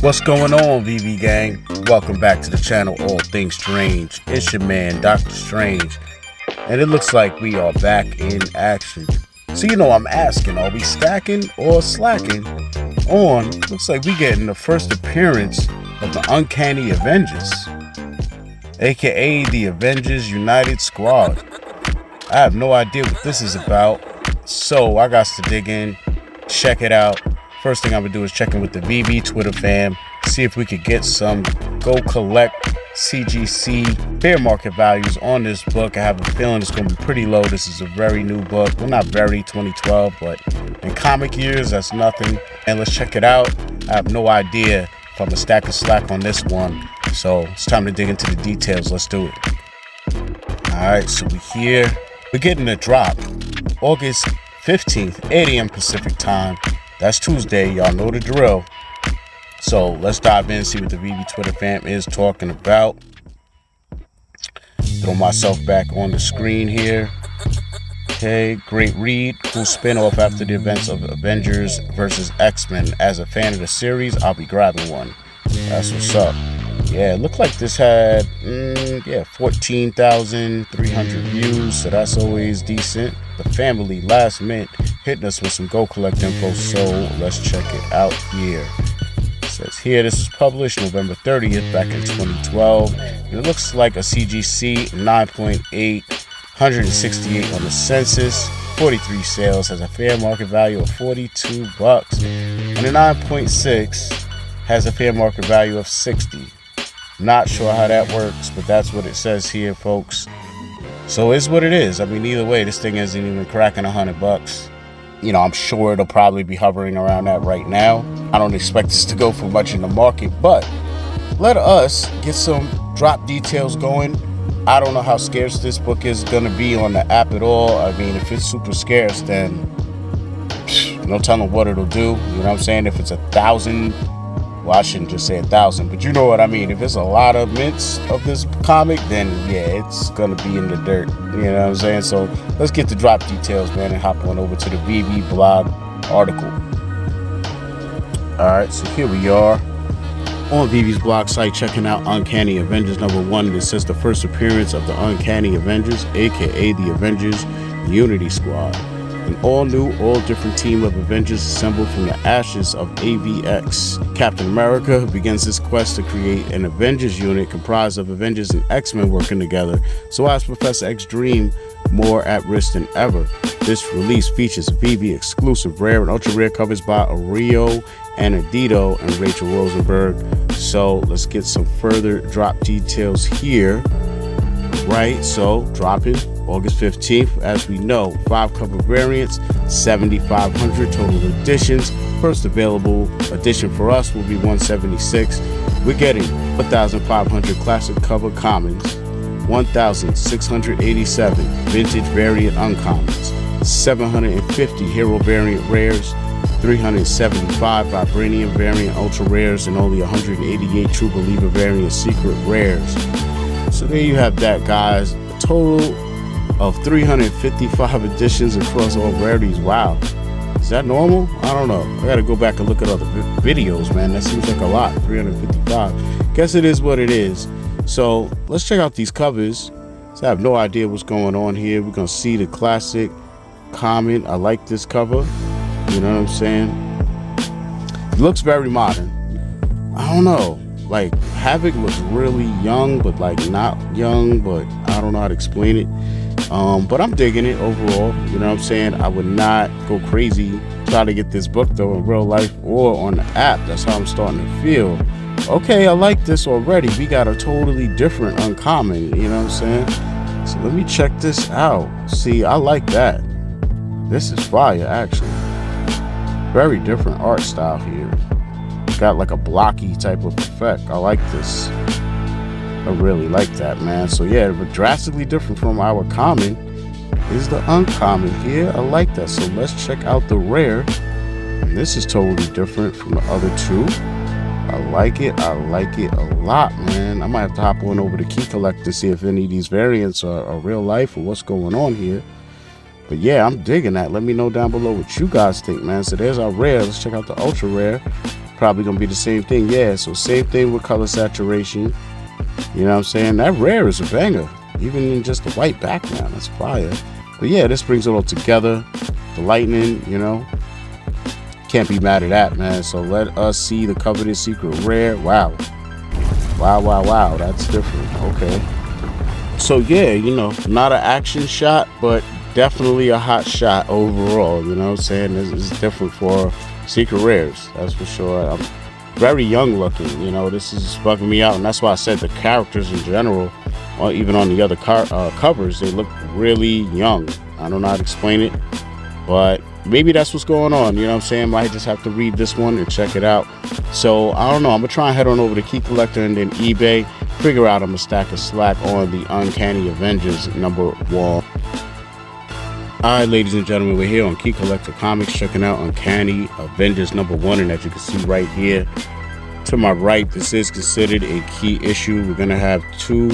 What's going on, VeVe gang? Welcome back to the channel All Things Strange. It's your man, Doktastrange. And it looks like we are back in action. So you know I'm asking, are we stacking or slacking on? Looks like we getting the first appearance of the Uncanny Avengers, aka the Avengers United Squad. I have no idea what this is about, so I got to dig in, check it out. First thing I'm gonna do is check in with the VeVe Twitter fam, see if we could get some go collect CGC fair market values on this book. I have a feeling it's gonna be pretty low. This is a very new book. Well, not very, 2012, but in comic years, that's nothing. And let's check it out. I have no idea if I'm gonna stack or slack on this one. So it's time to dig into the details. Let's do it. All right, so we're here. We're getting a drop. August 15th, 8 a.m. Pacific time. That's Tuesday, y'all know the drill. So let's dive in and see what the VeVe Twitter fam is talking about. Throw myself back on the screen here. Okay, great read. Cool spin-off after the events of Avengers versus X-Men. As a fan of the series, I'll be grabbing one. That's what's up. Yeah, it looked like this had 14,300 views, so that's always decent. The family last minute hitting us with some Go Collect info, so let's check it out here. It says here this was published November 30th back in 2012, and it looks like a CGC 9.8, 168 on the census, 43 sales, has a fair market value of $42, and a 9.6 has a fair market value of $60. Not sure how that works, but that's what it says here, folks. So it's what it is. I mean, either way, this thing isn't even cracking $100. You know, I'm sure it'll probably be hovering around that right now. I don't expect this to go for much in the market, but let us get some drop details going. I don't know how scarce this book is going to be on the app at all. I mean, if it's super scarce, then no telling what it'll do. You know what I'm saying? If it's 1,000, well, I shouldn't just say 1,000, but you know what I mean. If it's a lot of mints of this comic, then yeah, it's gonna be in the dirt. You know what I'm saying? So let's get the drop details, man, and hop on over to the VeVe blog article. All right, so here we are on VeVe's blog site, checking out Uncanny Avengers #1. It says the first appearance of the Uncanny Avengers, aka the Avengers Unity Squad. An all-new, all-different team of Avengers assembled from the ashes of AVX. Captain America begins his quest to create an Avengers unit comprised of Avengers and X-Men working together, so as Professor X's dream more at risk than ever. This release features VeVe exclusive rare and ultra-rare covers by Aurelio Anadito and Rachel Rosenberg. So let's get some further drop details here. Right, so dropping August 15th, as we know, 5 cover variants, 7,500 total editions. First available edition for us will be 176. We're getting 1,500 classic cover commons, 1,687 vintage variant uncommons, 750 hero variant rares, 375 vibranium variant ultra rares, and only 188 true believer variant secret rares. So there you have that, guys. A total of 355 editions across all rarities. Wow. Is that normal? I don't know. I gotta go back and look at other videos, man. That seems like a lot. 355. Guess it is what it is. So let's check out these covers. So I have no idea what's going on here. We're gonna see the classic comment. I like this cover. You know what I'm saying? It looks very modern. I don't know. Like, Havoc looks really young, but like not young, but I don't know how to explain it. But I'm digging it overall. You know what I'm saying? I would not go crazy trying to get this book though in real life or on the app. That's how I'm starting to feel. Okay, I like this already. We got a totally different uncommon, you know what I'm saying? So let me check this out. See, I like that. This is fire, actually. Very different art style here. Got like a blocky type of effect. I like this. I really like that, man. So yeah, but drastically different from our common is the uncommon here. I like that. So let's check out the rare. And this is totally different from the other two. I like it. I like it a lot, man. I might have to hop on over to Key Collect to see if any of these variants are real life or what's going on here. But yeah, I'm digging that. Let me know down below what you guys think, man. So there's our rare. Let's check out the ultra rare. probably gonna be the same thing. Yeah, so same thing with color saturation. You know what I'm saying? That rare is a banger. Even in just the white background, that's fire. But yeah, this brings it all together. The lightning, you know, can't be mad at that, man. So let us see the coveted secret rare. Wow. Wow, that's different. Okay. So yeah, you know, not an action shot, but definitely a hot shot overall. You know what I'm saying? This is different for secret rares, that's for sure. I'm very young looking, you know, this is bugging me out, and that's why I said the characters in general, or even on the other covers, they look really young. I don't know how to explain it, but maybe that's what's going on, you know what I'm saying? Might just have to read this one and check it out. So I don't know, I'm gonna try and head on over to Key Collector and then eBay, figure out I'm gonna stack a slack on the Uncanny Avengers #1. Alright, ladies and gentlemen, we're here on Key Collector Comics checking out Uncanny Avengers #1, and as you can see right here to my right, this is considered a key issue. We're gonna have 2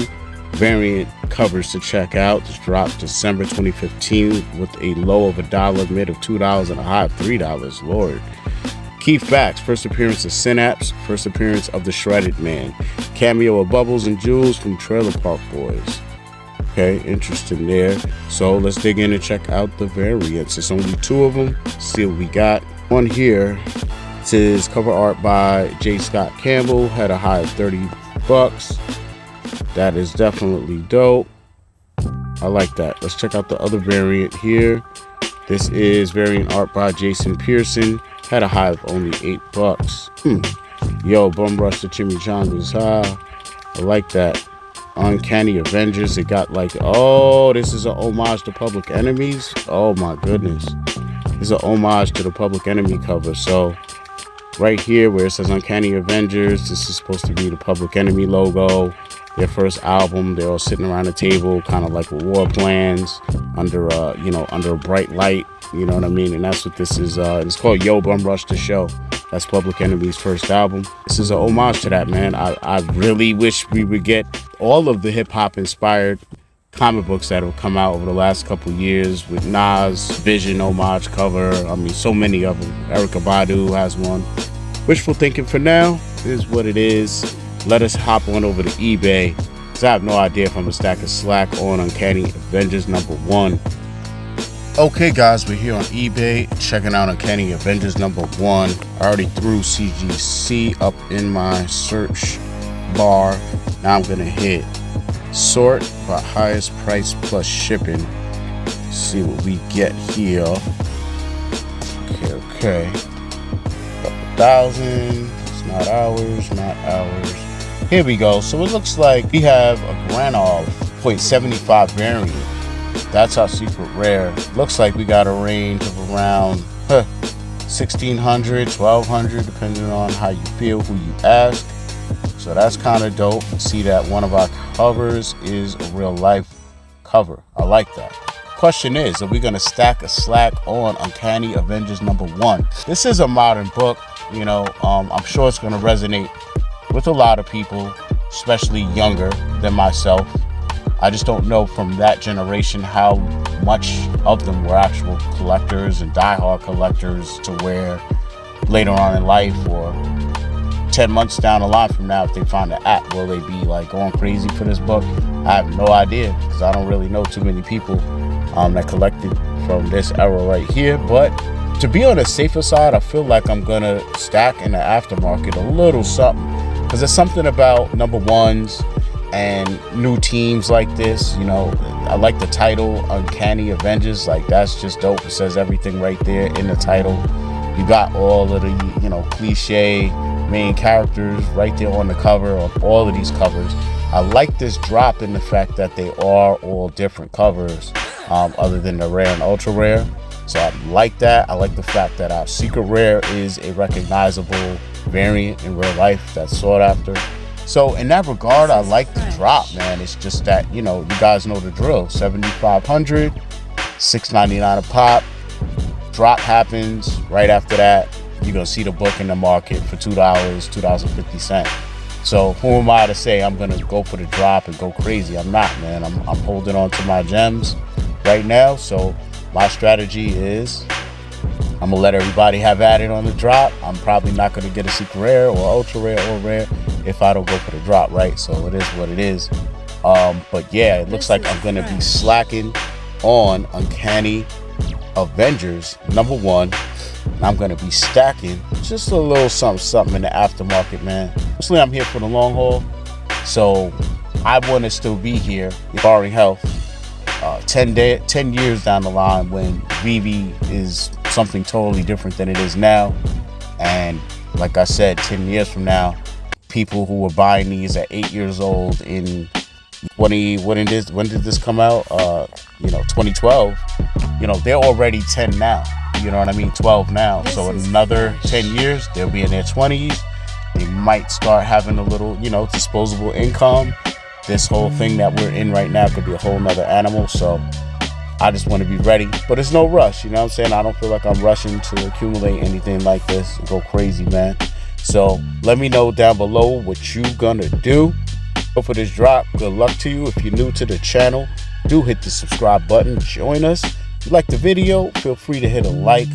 variant covers to check out. This dropped December 2015 with a low of $1, mid of $2, and a high of $3. Lord. Key facts: first appearance of Synapse, first appearance of the Shredded Man, cameo of Bubbles and Jules from Trailer Park Boys. Okay, interesting there. So let's dig in and check out the variants. It's only 2 of them. See what we got. One here, this is cover art by J. Scott Campbell, had a high of $30. That is definitely dope. I like that. Let's check out the other variant here. This is variant art by Jason Pearson, had a high of only $8. Yo, bum rush the chimichangas. I like that. Uncanny Avengers, it got like, oh, this is an homage to Public Enemies. Oh my goodness, this is an homage to the Public Enemy cover. So right here where it says Uncanny Avengers, this is supposed to be the Public Enemy logo, their first album. They're all sitting around a table, kind of like with war plans under under a bright light, you know what I mean? And that's what this is. It's called Yo Bum Rush the Show. That's Public Enemy's first album. This is an homage to that, man. I really wish we would get all of the hip-hop inspired comic books that have come out over the last couple years, with Nas Vision homage cover. I mean, so many of them. Erykah Badu has one. Wishful thinking for now is what it is. Let us hop on over to eBay, because I have no idea if I'm gonna stack a slack on Uncanny Avengers #1. Okay guys, we're here on eBay checking out Uncanny Avengers #1. I already threw CGC up in my search bar. Now I'm gonna hit sort by highest price plus shipping. See what we get here. Okay. Couple thousand. It's not ours. Here we go. So it looks like we have a Granov .75 variant. That's our secret rare. Looks like we got a range of around 1,600, 1,200, depending on how you feel, who you ask. So that's kind of dope. See that one of our covers is a real life cover. I like that. Question is, are we gonna stack a slack on Uncanny Avengers #1? This is a modern book, you know. I'm sure it's gonna resonate with a lot of people, especially younger than myself. I just don't know from that generation how much of them were actual collectors and diehard collectors, to where later on in life or 10 months down the line from now, if they find the app, will they be like going crazy for this book? I have no idea, because I don't really know too many people that collected from this era right here. But to be on the safer side, I feel like I'm gonna stack in the aftermarket a little something, because there's something about #1s and new teams like this. You know, I like the title Uncanny Avengers. Like, that's just dope. It says everything right there in the title. You got all of the, you know, cliche main characters right there on the cover of all of these covers. I like this drop in the fact that they are all different covers, other than the rare and ultra rare. So I like that. I like the fact that our secret rare is a recognizable variant in real life that's sought after. So in that regard, I like the drop, man. It's just that, you know, you guys know the drill. 7,500, $6.99 a pop. Drop happens right after that. You're gonna see the book in the market for $2, $2.50. So who am I to say I'm gonna go for the drop and go crazy? I'm not, man. I'm holding on to my gems right now. So my strategy is I'm gonna let everybody have at it on the drop. I'm probably not gonna get a super rare or ultra rare or rare if I don't go for the drop, right? So it is what it is. But yeah, it looks like I'm gonna be slacking on Uncanny Avengers #1. I'm gonna be stacking just a little something in the aftermarket, man. Mostly I'm here for the long haul, so I want to still be here, barring health. 10 years down the line, when VeVe is something totally different than it is now, and like I said, 10 years from now, people who were buying these at 8 years old in when did this come out? 2012. They're already 10 now. You know what I mean? 12 now. So in another 10 years, they'll be in their 20s. They might start having a little, disposable income. This whole thing that we're in right now could be a whole nother animal. So I just want to be ready. But it's no rush. You know what I'm saying? I don't feel like I'm rushing to accumulate anything like this and go crazy, man. So let me know down below what you gonna do. Go for this drop. Good luck to you. If you're new to the channel, do hit the subscribe button. Join us. If you like the video, feel free to hit a like.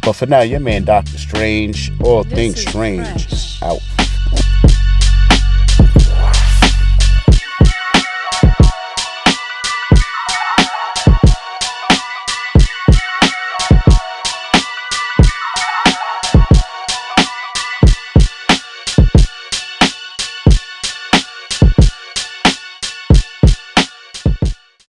But for now, your man Dokta Strange, all things strange, out.